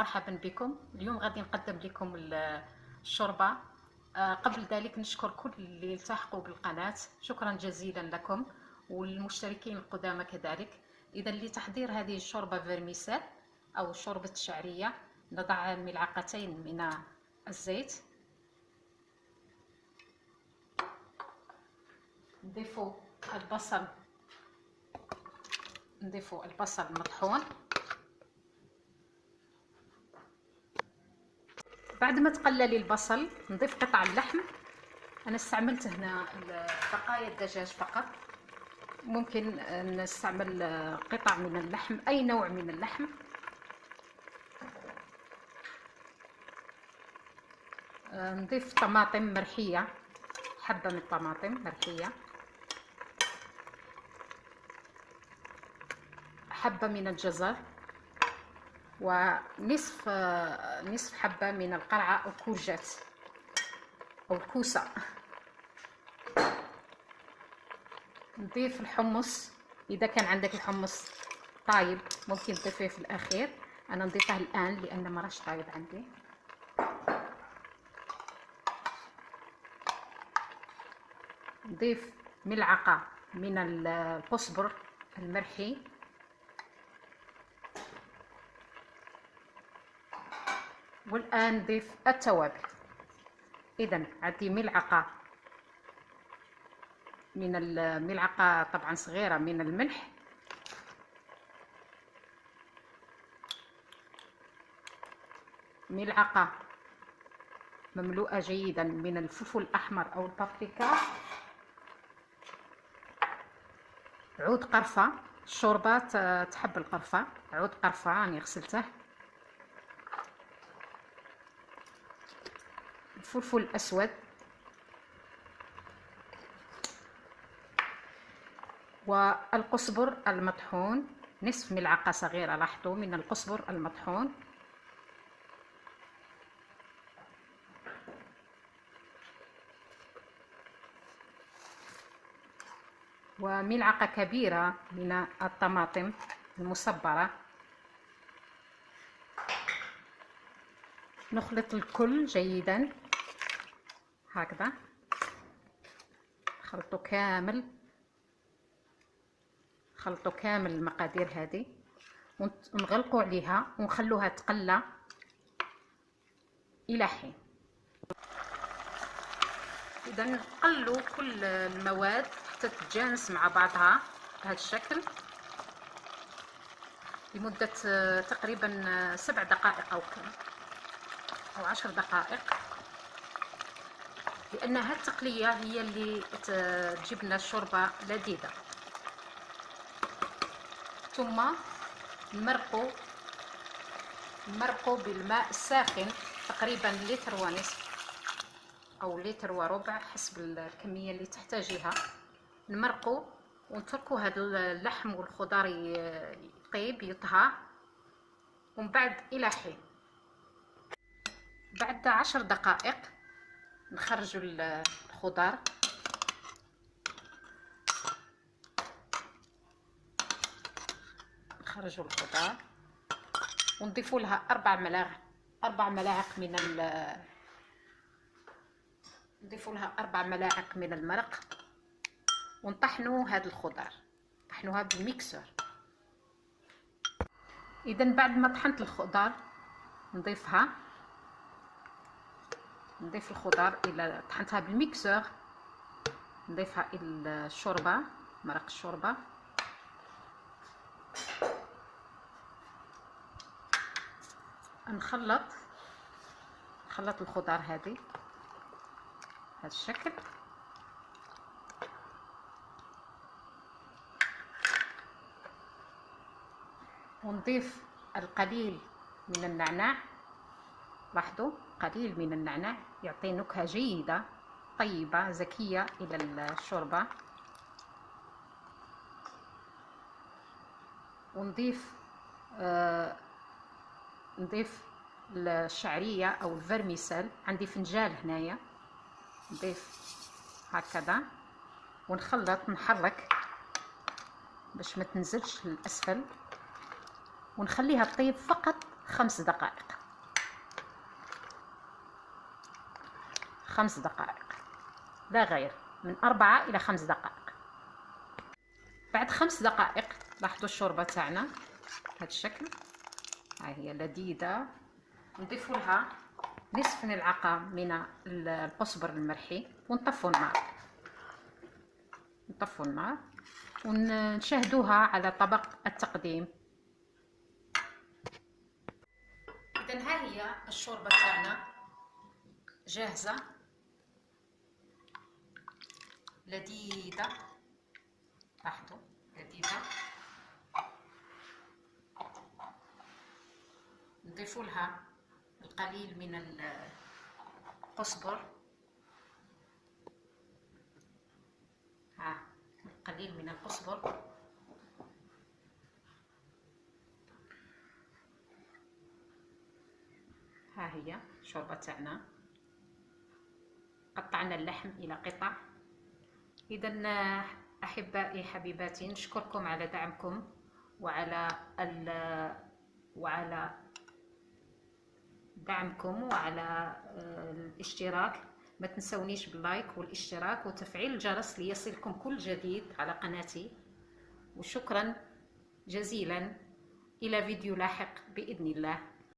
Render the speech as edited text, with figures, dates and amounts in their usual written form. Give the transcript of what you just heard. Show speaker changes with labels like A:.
A: مرحبا بكم. اليوم غادي نقدم لكم الشوربة. قبل ذلك نشكر كل اللي التحقوا بالقناة، شكرا جزيلا لكم، والمشتركين القدامى كذلك. إذا لتحضير هذه الشوربة فيرميسيل أو شوربة شعرية، نضع ملعقتين من الزيت، نضيف البصل المطحون. بعد ما تقللي البصل نضيف قطع اللحم. انا استعملت هنا بقايا الدجاج فقط، ممكن نستعمل قطع من اللحم، اي نوع من اللحم. نضيف طماطم مرحية، حبة من الطماطم مرحية، حبة من الجزر، ونصف حبة من القرعة أو كورجات أو الكوسة. نضيف الحمص، إذا كان عندك الحمص طايب ممكن تضيفيه في الأخير، أنا نضيفه الآن لأن ما راش طايب عندي. نضيف ملعقة من القزبر المرحي، والآن نضيف التوابل. إذا عندي ملعقة طبعا صغيرة من الملح، ملعقة مملوءة جيدا من الفلفل الأحمر أو البابريكا، عود قرفة، الشوربة تحب القرفة، عود قرفة راني غسلته، الفلفل الأسود، والقزبر المطحون، نصف ملعقة صغيرة لاحظوا من القزبر المطحون، وملعقة كبيرة من الطماطم المصبرة. نخلط الكل جيدا هكذا، خلطوا كامل المقادير هذه، ونغلقوا عليها ونخلوها تقلى الى حين. اذا نقلوا كل المواد حتى تتجانس مع بعضها بهذا الشكل لمدة تقريبا 7 دقائق أو 10 دقائق، لأن هذه التقلية هي اللي تجيب لنا الشوربة لذيذة. ثم نمرقوا بالماء الساخن تقريبا لتر ونصف أو لتر وربع حسب الكمية اللي تحتاجيها. نمرقوا ونتركوا هذا اللحم والخضار يطيب يطهى، ومن بعد إلى حين بعد 10 دقائق نخرجوا الخضار، ونضيفوا لها 4 ملاعق من المرق، ونطحنوا هذا الخضار، نطحنوها بالميكسر. اذا بعد ما طحنت الخضار نضيف الخضار الى طحنتها بالميكسر، نضيفها الى الشوربه، مرق الشوربه، نخلط الخضار هذه بهذا الشكل، ونضيف القليل من النعناع. لاحظوا قليل من النعناع يعطي نكهة جيدة طيبة زكية إلى الشوربة. ونضيف الشعرية أو الفرميسيل، عندي فنجال هنايا، نضيف هكذا ونخلط، نحرك باش ما تنزلش للأسفل، ونخليها تطيب فقط 5 دقائق. 5 دقائق لا غير، من 4 إلى 5 دقائق. بعد 5 دقائق لاحظوا الشوربة تاعنا بهذا الشكل، ها هي لذيذة. نضيف لها نصف ملعقة من القزبر المرحي ونطفوا النار. نطفوا النار ونشاهدوها على طبق التقديم. إذا ها هي الشوربة تاعنا جاهزة، لذيذة. لاحظوا لذيذة. نضيف لها القليل من القزبر، القليل من القزبر. ها هي الشوربة تاعنا، قطعنا اللحم إلى قطع. إذا أحبائي حبيباتي، نشكركم على دعمكم وعلى دعمكم وعلى الاشتراك. ما تنسونيش باللايك والاشتراك وتفعيل الجرس ليصلكم كل جديد على قناتي. وشكرا جزيلا، إلى فيديو لاحق بإذن الله.